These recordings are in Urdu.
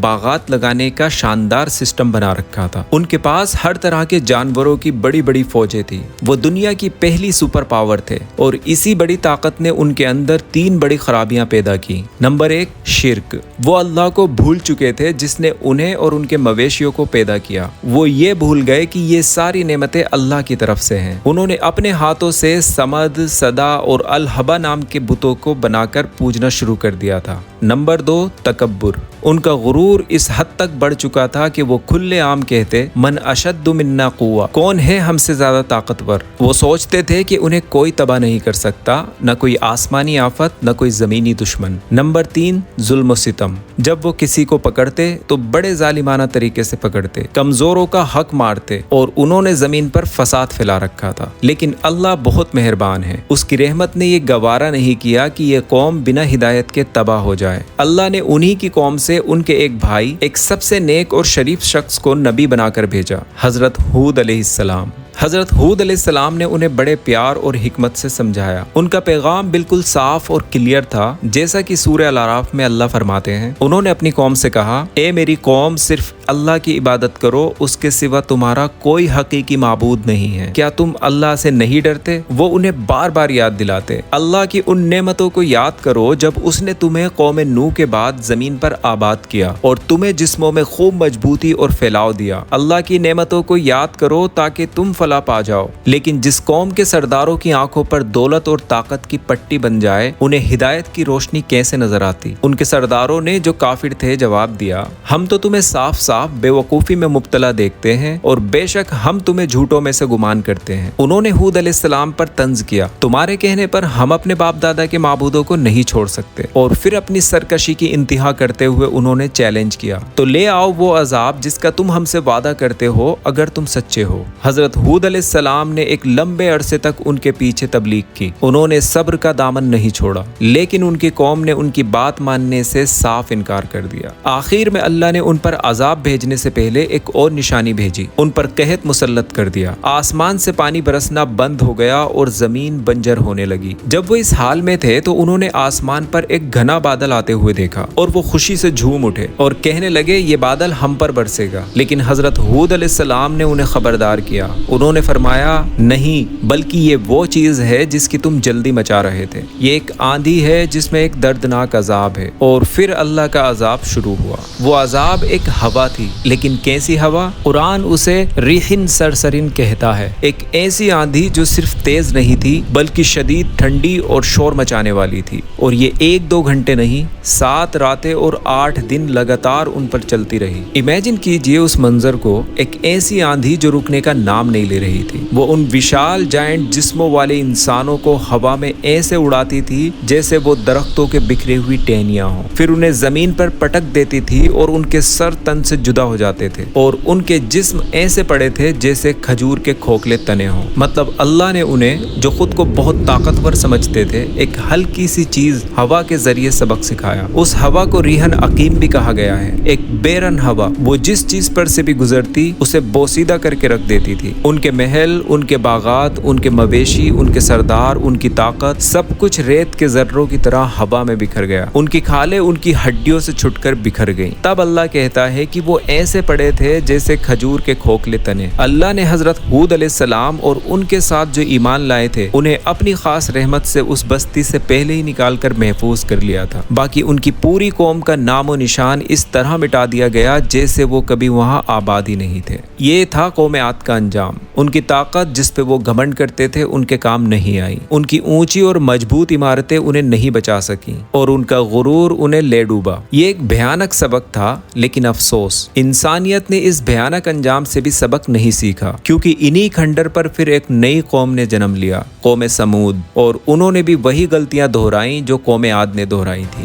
باغات لگانے کا شاندار سسٹم بنا رکھا تھا۔ ان کے پاس ہر طرح کے جانوروں کی بڑی بڑی فوجیں تھی۔ وہ دنیا کی پہلی سپر پاور تھے اور اسی بڑی طاقت نے ان کے اندر 3 بڑی خرابیاں پیدا کی۔ نمبر 1، شرک۔ وہ اللہ کو بھول چکے تھے جس نے انہیں اور ان کے مویشیوں کو پیدا کیا۔ وہ یہ بھول گئے کہ یہ ساری نعمتیں اللہ کی طرف سے ہیں۔ انہوں نے اپنے ہاتھوں سے سمد، صدا اور الہبا نام کے بتوں کو بنا کر پوجنا شروع کر دیا تھا۔ نمبر 2، تکبر۔ ان کا غرور اس حد تک بڑھ چکا تھا کہ وہ کھلے عام کہتے، من اشد منا قوہ، کون ہے ہم سے زیادہ طاقتور۔ وہ سوچتے تھے کہ انہیں کوئی تباہ نہیں کر سکتا، نہ کوئی آسمانی آفت، نہ کوئی زمینی دشمن۔ نمبر 3، ظلم و ستم۔ جب وہ کسی کو پکڑتے تو بڑے ظالمانہ طریقے سے پکڑتے، کمزوروں کا حق مارتے، اور انہوں نے زمین پر فساد پھیلا رکھا تھا۔ لیکن اللہ بہت مہربان ہے، اس کی رحمت نے یہ گوارا نہیں کیا کہ یہ قوم بنا ہدایت کے تباہ ہو جائے۔ اللہ نے انہی کی قوم سے ان کے ایک بھائی، ایک سب سے نیک اور شریف شخص کو نبی بنا کر بھیجا، حضرت ہود علیہ السلام۔ حضرت ہود علیہ السلام نے انہیں بڑے پیار اور حکمت سے سمجھایا۔ ان کا پیغام بالکل صاف اور کلیئر تھا، جیسا کہ سورہ الاعراف میں اللہ فرماتے ہیں، انہوں نے اپنی قوم سے کہا، اے میری قوم، صرف اللہ کی عبادت کرو، اس کے سوا تمہارا کوئی حقیقی معبود نہیں ہے۔ کیا تم اللہ سے نہیں ڈرتے؟ وہ انہیں بار بار یاد دلاتے، اللہ کی ان نعمتوں کو یاد کرو جب اس نے تمہیں قوم نوح کے بعد زمین پر آباد کیا اور تمہیں جسموں میں خوب مضبوطی اور پھیلاؤ دیا۔ اللہ کی نعمتوں کو یاد کرو تاکہ تم فلاح پا جاؤ۔ لیکن جس قوم کے سرداروں کی آنکھوں پر دولت اور طاقت کی پٹی بن جائے، انہیں ہدایت کی روشنی کیسے نظر آتی؟ ان کے سرداروں نے جو کافر تھے جواب دیا، ہم تو تمہیں صاف صاف بے وقوفی میں مبتلا دیکھتے ہیں اور بے شک ہم تمہیں جھوٹوں میں سے گمان کرتے ہیں۔ انہوں نے ہود علیہ السلام پر طنز کیا، تمہارے کہنے پر ہم اپنے باپ دادا کے معبودوں کو نہیں چھوڑ سکتے، اور پھر اپنی سرکشی کی انتہا کرتے ہوئے انہوں نے چیلنج کیا، تو لے آؤ وہ عذاب جس کا تم ہم سے وعدہ کرتے ہو اگر تم سچے ہو۔ حضرت ہود علیہ السلام نے ایک لمبے عرصے تک ان کے پیچھے تبلیغ کی، انہوں نے صبر کا دامن نہیں چھوڑا، لیکن ان کی قوم نے ان کی بات ماننے سے صاف انکار کر دیا۔ آخر میں اللہ نے ان پر عذاب بھیجنے سے پہلے ایک اور نشانی بھیجی، ان پر قحط مسلط کر دیا، آسمان سے پانی برسنا بند ہو گیا اور زمین بنجر ہونے لگی۔ جب وہ اس حال میں تھے تو انہوں نے آسمان پر ایک گھنا بادل آتے ہوئے دیکھا اور وہ خوشی سے جھوم اٹھے اور کہنے لگے، یہ بادل ہم پر برسے گا۔ لیکن حضرت ہود علیہ السلام نے انہیں خبردار کیا، انہوں نے فرمایا، نہیں، بلکہ یہ وہ چیز ہے جس کی تم جلدی مچا رہے تھے، یہ ایک آندھی ہے جس میں ایک دردناک عذاب ہے۔ اور پھر اللہ کا عذاب شروع ہوا۔ وہ عذاب ایک ہوا تھی، لیکن کیسی ہوا؟ قرآن اسے ریحن سرسرن کہتا ہے، ایک ایسی آندھی جو صرف تیز نہیں تھی بلکہ شدید ٹھنڈی اور شور مچانے والی تھی، اور یہ 1-2 گھنٹے نہیں، 7 راتیں اور 8 دن لگاتار ان پر چلتی رہی۔ امیجن کیجئے اس منظر کو، ایک ایسی آندھی جو رکنے کا نام نہیں لے رہی تھی۔ وہ ان وشال جائنٹ جسموں والے انسانوں کو ہوا میں ایسے اڑاتی تھی جیسے وہ درختوں کے بکھری ہوئی ٹہنیاں ہوں، پھر انہیں زمین پر پٹک دیتی تھی اور ان کے سر تن سے جدا ہو جاتے تھے، اور ان کے جسم ایسے پڑے تھے جیسے کھجور کے کھوکھلے تنے ہوں۔ مطلب اللہ نے انہیں، جو خود کو بہت طاقتور سمجھتے تھے، ایک ہلکی سی چیز ہوا کے ذریعے سبق سکھایا۔ اس ہوا کو ریحن عقیم بھی کہا گیا ہے، ایک بیرن ہوا، وہ جس چیز پر سے بھی گزرتی اسے بوسیدہ کر کے رکھ دیتی تھی۔ ان کے محل، ان کے باغات، ان کے مویشی، ان کے سردار، ان کی طاقت، سب کچھ ریت کے ذروں کی طرح ہوا میں بکھر گیا۔ ان کی کھالیں ان کی ہڈیوں سے چھٹ کر بکھر گئیں۔ تب اللہ کہتا ہے کہ وہ ایسے پڑے تھے جیسے کھجور کے کھوکھلے تنے۔ اللہ نے حضرت ہود علیہ السلام اور ان کے ساتھ جو ایمان لائے تھے انہیں اپنی خاص رحمت سے اس بستی سے پہلے ہی نکال کر محفوظ کر لیا تھا۔ باقی ان کی پوری قوم کا نام و نشان اس طرح مٹا دیا گیا جیسے وہ کبھی وہاں آباد ہی نہیں تھے۔ یہ تھا قوم عاد کا انجام۔ ان کی طاقت جس پہ وہ گھمنڈ کرتے تھے ان کے کام نہیں آئی، ان کی اونچی اور مضبوط عمارتیں انہیں نہیں بچا سکیں، اور ان کا غرور انہیں لے ڈوبا۔ یہ ایک بھیانک سبق تھا، لیکن افسوس، انسانیت نے اس بھیانک انجام سے بھی سبق نہیں سیکھا، کیونکہ انہی کھنڈر پر پھر ایک نئی قوم نے جنم لیا، قوم سمود، اور انہوں نے بھی وہی غلطیاں دہرائیں جو قوم عاد نے دہرائی تھی۔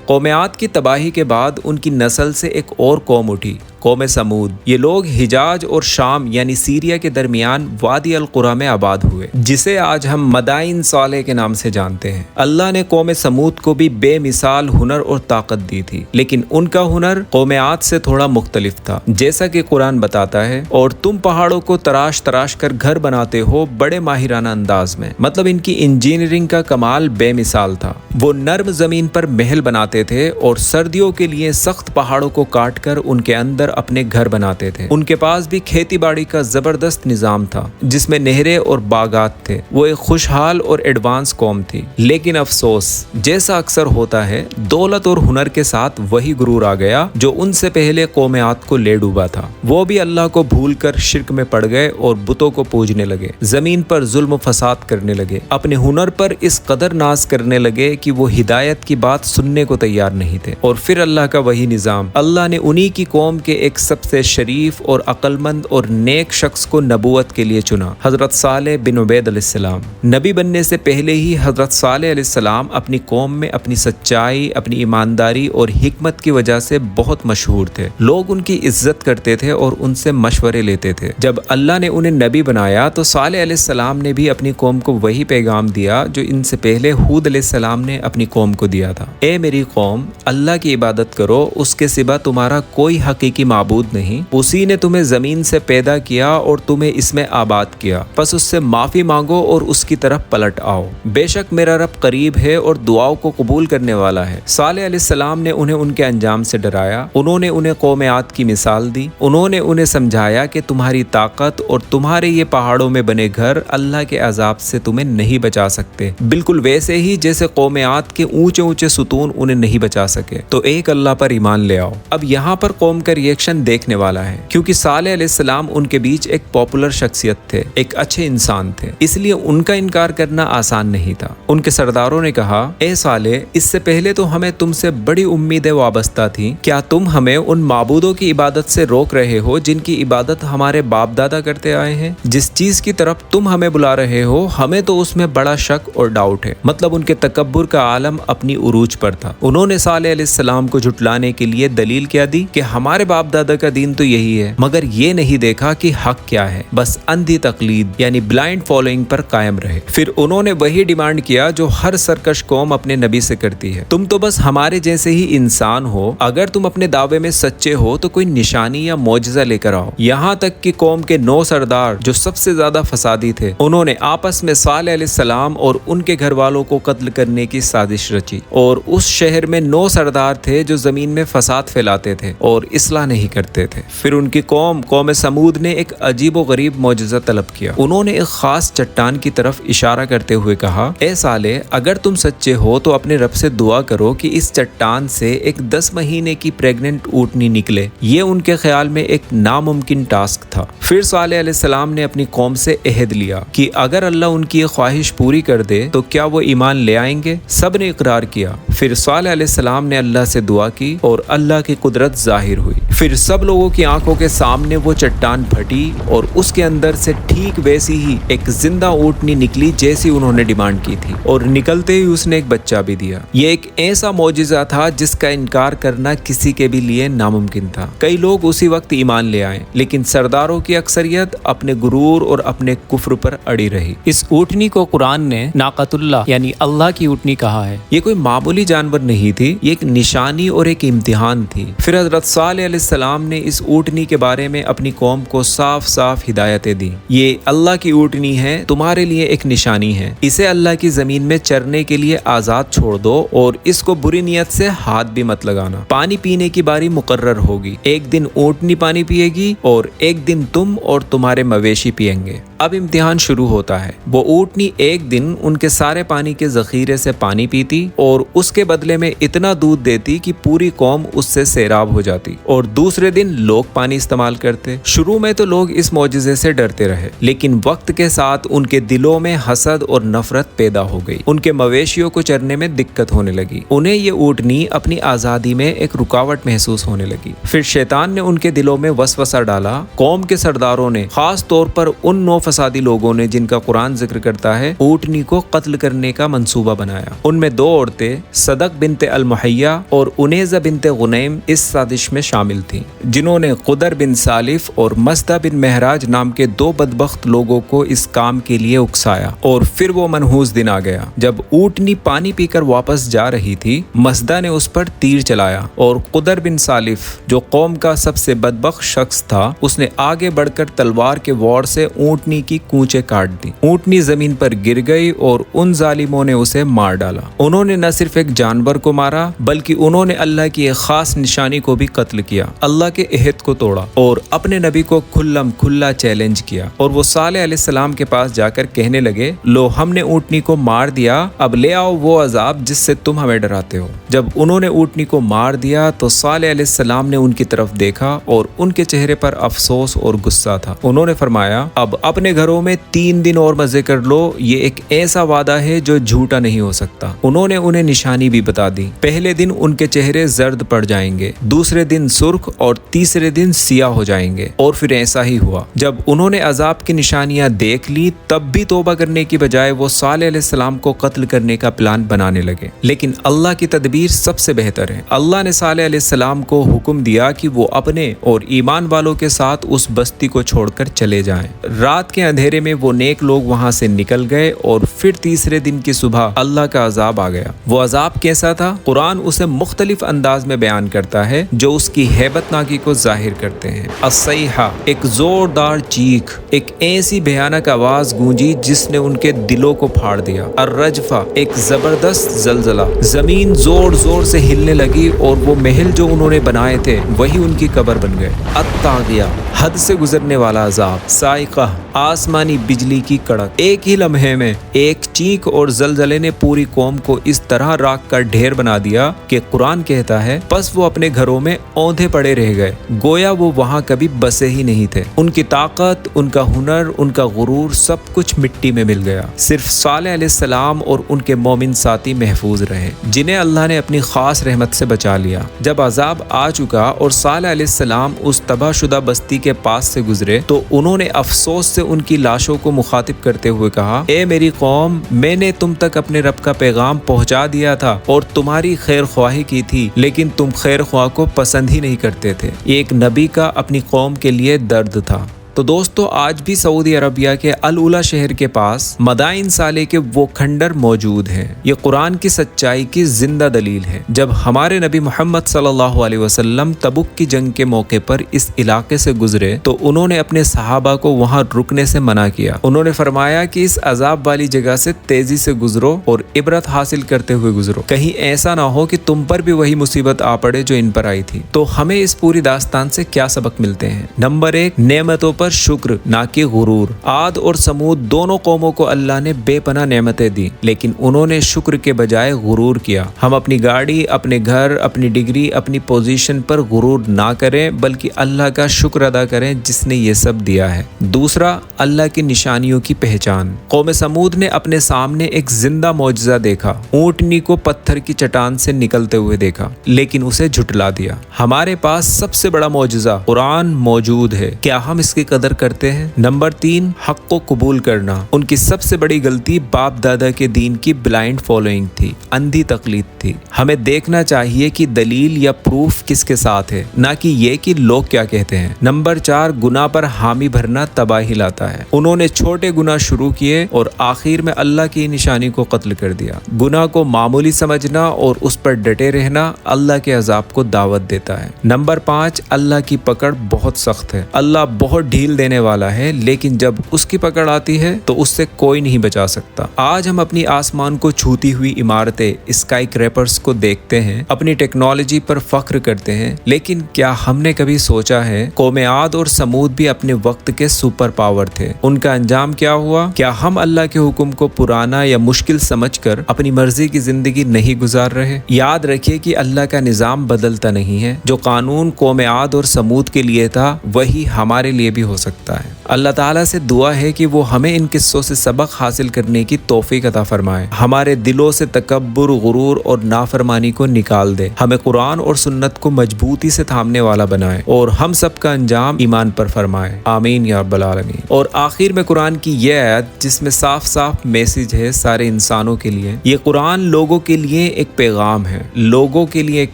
قوم عاد کی تباہی کے بعد ان کی نسل سے ایک اور قوم اٹھی، قوم سمود، یہ لوگ حجاز اور شام یعنی سیریا کے درمیان وادی القرا میں آباد ہوئے، جسے آج ہم مدائن صالح کے نام سے جانتے ہیں۔ اللہ نے قوم سمود کو بھی بے مثال ہنر اور طاقت دی تھی، لیکن ان کا ہنر قوم عاد سے تھوڑا مختلف تھا، جیسا کہ قرآن بتاتا ہے، اور تم پہاڑوں کو تراش تراش کر گھر بناتے ہو بڑے ماہرانہ انداز میں۔ مطلب ان کی انجینئرنگ کا کمال بے مثال تھا۔ وہ نرم زمین پر محل بناتے تھے اور سردیوں کے لیے سخت پہاڑوں کو کاٹ کر ان کے اندر اپنے گھر بناتے تھے۔ ان کے پاس بھی کھیتی باڑی کا زبردست نظام تھا، جس میں نہریں اور باغات تھے۔ وہ ایک خوشحال اور ایڈوانس قوم تھی، لیکن افسوس، جیسا اکثر ہوتا ہے، دولت اور ہنر کے ساتھ وہی غرور آ گیا جو ان سے پہلے قوم عاد کو لے ڈوبا تھا۔ وہ بھی اللہ کو بھول کر شرک میں پڑ گئے اور بتوں کو پوجنے لگے، زمین پر ظلم و فساد کرنے لگے، اپنے ہنر پر اس قدر ناز کرنے لگے کہ وہ ہدایت کی بات سننے کو تیار نہیں تھے۔ اور پھر اللہ کا وہی نظام، اللہ نے انہی کی قوم کے ایک سب سے شریف اور عقل مند اور نیک شخص کو نبوت کے لیے چنا، حضرت صالح بن عبید علیہ السلام۔ نبی بننے سے پہلے ہی حضرت صالح علیہ السلام اپنی قوم میں اپنی سچائی، اپنی ایمانداری اور حکمت کی وجہ سے بہت مشہور تھے۔ لوگ ان کی عزت کرتے تھے اور ان سے مشورے لیتے تھے۔ جب اللہ نے انہیں نبی بنایا تو صالح علیہ السلام نے بھی اپنی قوم کو وہی پیغام دیا جو ان سے پہلے ہود علیہ السلام نے اپنی قوم کو دیا تھا۔ اے میری قوم، اللہ کی عبادت کرو، اس کے سوا تمہارا کوئی حقیقی معبود نہیں۔ اسی نے تمہیں زمین سے پیدا کیا اور تمہیں اس میں آباد کیا، پس اس سے معافی مانگو اور اس کی طرف پلٹ آؤ۔ بے شک میرا رب قریب ہے اور دعاؤں کو قبول کرنے والا ہے۔ صالح علیہ السلام نے انہیں ان کے انجام سے ڈرایا۔ انہوں نے انہیں قوم عاد کی مثال دی۔ انہوں نے انہیں سمجھایا کہ تمہاری طاقت اور تمہارے یہ پہاڑوں میں بنے گھر اللہ کے عذاب سے تمہیں نہیں بچا سکتے، بالکل ویسے ہی جیسے قوم عاد کے اونچے اونچے ستون انہیں نہیں بچا سکے۔ تو ایک اللہ پر ایمان لے آؤ۔ اب یہاں پر قوم کا ریئیکشن دیکھنے والا ہے، کیونکہ صالح علیہ السلام ان کے بیچ ایک پاپولر شخصیت تھے، ایک اچھے انسان تھے، اس لیے ان کا انکار کرنا آسان نہیں تھا۔ ان کے سرداروں نے کہا، اے صالح، اس سے پہلے تو ہمیں تم سے بڑی امیدیں وابستہ تھیں، کیا تم ہمیں ان معبودوں کی عبادت سے روک رہے ہو جن کی عبادت ہمارے باپ دادا کرتے آئے ہیں؟ جس چیز کی طرف تم ہمیں بلا رہے ہو ہمیں تو اس میں بڑا شک اور ڈاؤٹ ہے۔ مطلب ان کے تکبر کا عالم اپنی عروج پر تھا۔ انہوں نے صالح علیہ السلام کو جھٹلانے کے لیے دلیل کیا دی کہ ہمارے باپ دادا کا دین تو یہی ہے، مگر یہ نہیں دیکھا کہ حق کیا ہے، بس اندھی تقلید یعنی بلائنڈ فالوئنگ پر قائم رہے۔ پھر انہوں نے وہی ڈیمانڈ کیا جو ہر سرکش قوم اپنے نبی سے کرتی ہے، تم تو بس ہمارے جیسے ہی انسان ہو، اگر تم اپنے دعوے میں سچے ہو تو کوئی نشانی یا معجزہ لے کر آؤ۔ یہاں تک کہ قوم کے 9 سردار جو سب سے زیادہ فسادی تھے، انہوں نے آپس میں صالح علیہ السلام اور ان کے گھر والوں کو قتل کرنے کی سازش رچی، اور اس شہر میں 9 سردار تھے جو زمین میں فساد پھیلاتے تھے اور اصلاح نہیں کرتے تھے۔ پھر ان کی قوم سمود نے ایک عجیب و غریب معجزہ طلب کیا۔ انہوں نے ایک خاص چٹان کی طرف اشارہ کرتے ہوئے کہا، اے صالح، اگر تم سچے ہو تو اپنے رب سے دعا کرو کہ اس چٹان سے ایک 10 مہینے کی پریگننٹ اونٹنی نکلے۔ یہ ان کے خیال میں ایک ناممکن ٹاسک تھا۔ پھر صالح علیہ السلام نے اپنی قوم سے عہد لیا کہ اگر اللہ ان کی یہ خواہش پوری کر دے تو کیا وہ ایمان لے آئیں گے؟ سب نے اقرار کیا۔ پھر صالح علیہ السلام نے اللہ سے دعا کی اور اللہ کی قدرت ظاہر ہوئی۔ پھر سب لوگوں کی آنکھوں کے سامنے وہ چٹان پھٹی اور اس کے اندر سے ٹھیک ویسی ہی ایک زندہ اونٹنی نکلی جیسی انہوں نے ڈیمانڈ کی تھی، اور نکلتے ہی اس نے ایک بچہ بھی دیا۔ یہ ایک ایسا معجزہ تھا جس کا انکار کرنا کسی کے بھی لیے ناممکن تھا۔ کئی لوگ اسی وقت ایمان لے آئے، لیکن سرداروں کی اکثریت اپنے غرور اور اپنے کفر پر اڑی رہی۔ اس اونٹنی کو قرآن نے ناقۃ اللہ یعنی اللہ کی اونٹنی کہا ہے۔ یہ کوئی معمولی جانور نہیں تھی، یہ ایک نشانی اور ایک امتحان تھی۔ پھر حضرت صالح علیہ السلام نے اس اونٹنی کے بارے میں اپنی قوم کو صاف صاف ہدایتیں دی۔ یہ اللہ کی اونٹنی ہے، تمہارے لیے ایک نشانی ہے، اسے اللہ کی زمین میں چرنے کے لیے آزاد چھوڑ دو اور اس کو بری نیت سے ہاتھ بھی مت لگانا۔ پانی پینے کی باری مقرر ہوگی، ایک دن اونٹنی پانی پیے گی اور ایک دن تم اور تمہارے مویشی پیئیں گے۔ اب امتحان شروع ہوتا ہے۔ وہ اونٹنی ایک دن ان کے سارے پانی کے ذخیرے سے پانی پیتی اور اس کے بدلے میں اتنا دودھ دیتی کہ پوری قوم اس سے سیراب ہو جاتی، اور دوسرے دن لوگ پانی استعمال کرتے۔ شروع میں تو لوگ اس معجزے سے ڈرتے رہے، لیکن وقت کے ساتھ ان کے دلوں میں حسد اور نفرت پیدا ہو گئی۔ ان کے مویشیوں کو چرنے میں دقت ہونے لگی، انہیں یہ اونٹنی اپنی آزادی میں ایک رکاوٹ محسوس ہونے لگی۔ پھر شیطان نے ان کے دلوں میں وسوسہ ڈالا۔ قوم کے سرداروں نے خاص طور پر ان 9 فسادی لوگوں نے، جن کا قرآن ذکر کرتا ہے، اونٹنی کو قتل کرنے کا منصوبہ بنایا۔ ان میں 2 عورتیں صدق بنت المحیہ اور انیزہ بنت غنیم اس سازش میں شامل تھیں، جنہوں نے قدر بن سالف اور مصدہ بن مہراج نام کے 2 بدبخت لوگوں کو اس کام کے لیے اکسایا۔ اور پھر وہ منحوس دن آ گیا جب اونٹنی پانی پی کر واپس جا رہی تھی، مصدہ نے اس پر تیر چلایا اور قدر بن سالف جو قوم کا سب سے بدبخت شخص تھا، اس نے آگے بڑھ کر تلوار کے وار سے اونٹنی کی کونچیں کاٹ دی۔ اونٹنی زمین پر گر گئی اور ان ظالموں نے اسے مار ڈالا۔ انہوں نے نہ صرف ایک جانور کو مارا بلکہ انہوں نے اللہ کی ایک خاص نشانی کو بھی قتل کیا، اللہ کے عہد کو توڑا اور اپنے نبی کو کھلم کھلا چیلنج کیا۔ اور وہ صالح علیہ السلام کے پاس جا کر کہنے لگے، لو ہم نے اونٹنی کو مار دیا، اب لے آؤ وہ عذاب جس سے تم ہمیں ڈراتے ہو۔ جب انہوں نے اونٹنی کو مار دیا تو صالح علیہ السلام نے ان کی طرف دیکھا اور ان کے چہرے پر افسوس اور غصہ تھا۔ انہوں نے فرمایا، اب اپنے گھروں میں 3 دن اور مزے کر لو، یہ ایک ایسا وعدہ ہے جو جھوٹا نہیں ہو سکتا۔ انہوں نے انہیں نشانی بھی بتا دی۔ پہلے دن ان کے چہرے زرد پڑ جائیں گے، دوسرے دن سرخ اور تیسرے دن سیاہ ہو جائیں گے، اور پھر ایسا ہی ہوا۔ جب انہوں نے عذاب کی نشانیاں دیکھ لی تب بھی توبہ کرنے کی بجائے وہ صالح علیہ السلام کو قتل کرنے کا پلان بنانے لگے۔ لیکن اللہ کی تدبیر سب سے بہتر ہے۔ اللہ نے صالح علیہ السلام کو حکم دیا کہ وہ اپنے اور ایمان والوں کے ساتھ اس بستی کو چھوڑ کر چلے جائیں۔ رات کے اندھیرے میں وہ نیک لوگ وہاں سے نکل گئے اور پھر تیسرے دن کی صبح اللہ کا عذاب آ گیا۔ وہ عذاب کیسا تھا؟ قرآن اسے مختلف انداز میں بیان کرتا ہے جو اس کی ہیبت ناکی کو ظاہر کرتے ہیں۔ الصیحہ، ایک زوردار چیخ، ایک ایسی بھیانک آواز گونجی جس نے ان کے دلوں کو پھاڑ دیا۔ الرجفہ، ایک زبردست زلزلہ، زمین زور زور سے ہلنے لگی اور وہ محل جو انہوں نے بنائے تھے وہی ان کی قبر بن گئے۔ الطاغیہ، حد سے گزرنے والا عذاب۔ صاعقہ، آسمانی بجلی کی کڑک۔ ایک ہی لمحے میں ایک چیخ اور زلزلے نے پوری قوم کو اس طرح راکھ کا ڈھیر بنا دیا کہ قرآن کہتا ہے پس وہ اپنے گھروں میں اوندھے پڑے رہ گئے، گویا وہ وہاں کبھی بسے ہی نہیں تھے۔ ان کی طاقت، ان کا ہنر، ان کا غرور، سب کچھ مٹی میں مل گیا۔ صرف صالح علیہ السلام اور ان کے مومن ساتھی محفوظ رہے، جنہیں اللہ نے اپنی خاص رحمت سے بچا لیا۔ جب عذاب آ چکا اور صالح علیہ السلام اس تباہ شدہ بستی کے پاس سے گزرے تو انہوں نے افسوس سے ان کی لاشوں کو مخاطب کرتے ہوئے کہا، اے میری قوم، میں نے تم تک اپنے رب کا پیغام پہنچا دیا تھا اور تمہاری خیر خواہی کی تھی، لیکن تم خیر خواہ کو پسند ہی نہیں کرتے تھے۔ یہ ایک نبی کا اپنی قوم کے لیے درد تھا۔ تو دوستو، آج بھی سعودی عربیہ کے العلا شہر کے پاس مدائن صالح کے وہ کھنڈر موجود ہیں۔ یہ قرآن کی سچائی کی زندہ دلیل ہے۔ جب ہمارے نبی محمد صلی اللہ علیہ وسلم تبوک کی جنگ کے موقع پر اس علاقے سے گزرے تو انہوں نے اپنے صحابہ کو وہاں رکنے سے منع کیا۔ انہوں نے فرمایا کہ اس عذاب والی جگہ سے تیزی سے گزرو اور عبرت حاصل کرتے ہوئے گزرو، کہیں ایسا نہ ہو کہ تم پر بھی وہی مصیبت آ پڑے جو ان پر آئی تھی۔ تو ہمیں اس پوری داستان سے کیا سبق ملتے ہیں؟ نمبر 1، نعمتوں پر شکر نہ کہ غرور۔ عاد اور سمود دونوں قوموں کو اللہ نے بے پناہ نعمتیں دی، لیکن انہوں نے شکر کے بجائے غرور کیا۔ ہم اپنی گاڑی، اپنے گھر، اپنی ڈگری، اپنی پوزیشن پر غرور نہ کریں بلکہ اللہ کا شکر ادا کریں جس نے یہ سب دیا ہے۔ دوسرا، اللہ کی نشانیوں کی پہچان۔ قوم سمود نے اپنے سامنے ایک زندہ معجزہ دیکھا، اونٹنی کو پتھر کی چٹان سے نکلتے ہوئے دیکھا، لیکن اسے جھٹلا دیا۔ ہمارے پاس سب سے بڑا معجزہ قرآن موجود ہے، کیا ہم اس کی قدر کرتے ہیں؟ نمبر 3، حق کو قبول کرنا۔ ان کی سب سے بڑی غلطی باپ دادا کے دین کی بلائنڈ فالوئنگ تھی، اندھی تقلید تھی۔ ہمیں دیکھنا چاہیے کہ دلیل یا پروف کس کے ساتھ ہے، نہ کہ یہ کہ لوگ کیا کہتے ہیں۔ نمبر 4، گناہ پر حامی بھرنا تباہی لاتا ہے۔ انہوں نے چھوٹے گناہ شروع کیے اور آخر میں اللہ کی نشانی کو قتل کر دیا۔ گناہ کو معمولی سمجھنا اور اس پر ڈٹے رہنا اللہ کے عذاب کو دعوت دیتا ہے۔ نمبر 5، اللہ کی پکڑ بہت سخت ہے۔ اللہ بہت ڈھیل دینے والا ہے، لیکن جب اس کی پکڑ آتی ہے تو اس سے کوئی نہیں بچا سکتا۔ آج ہم اپنی آسمان کو چھوتی ہوئی عمارتیں، اسکائی کریپرز کو دیکھتے ہیں، اپنی ٹیکنالوجی پر فخر کرتے ہیں، لیکن کیا ہم نے کبھی سوچا ہے قوم عاد اور سمود بھی اپنے وقت کے سپر پاور تھے؟ ان کا انجام کیا ہوا؟ کیا ہم اللہ کے حکم کو پرانا یا مشکل سمجھ کر اپنی مرضی کی زندگی نہیں گزار رہے؟ یاد رکھیے کہ اللہ کا نظام بدلتا نہیں ہے۔ جو قانون قوم عاد اور سمود کے لیے تھا وہی ہمارے لیے بھی ہو سکتا ہے۔ اللہ تعالیٰ سے دعا ہے کہ وہ ہمیں ان قصوں سے سبق حاصل کرنے کی توفیق عطا فرمائے، ہمارے دلوں سے تکبر، غرور اور نافرمانی کو نکال دے، ہمیں قرآن اور سنت کو مضبوطی سے تھامنے والا بنائے اور ہم سب کا انجام ایمان پر فرمائے، آمین یا رب العالمین۔ اور آخر میں قرآن کی یہ آیت جس میں صاف صاف میسج ہے سارے انسانوں کے لیے، یہ قرآن لوگوں کے لیے ایک پیغام ہے، لوگوں کے لیے ایک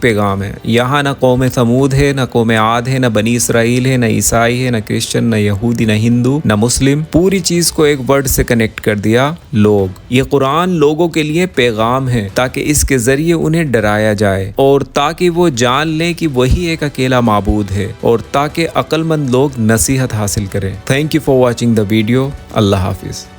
پیغام ہے۔ یہاں نہ قوم ثمود ہے، نہ قوم عاد ہے، نہ بنی اسرائیل ہے، نہ عیسائی ہے، نہ کرسچن، نہ یہودی، نہ ہندو، نہ مسلم، پوری چیز کو ایک ورڈ سے کنیکٹ کر دیا، لوگ۔ یہ قرآن لوگوں کے لیے پیغام ہے تاکہ اس کے ذریعے انہیں ڈرایا جائے اور تاکہ وہ جان لیں کہ وہی ایک اکیلا معبود ہے اور تاکہ عقل مند لوگ نصیحت حاصل کریں۔ Thank you for watching the video. اللہ حافظ۔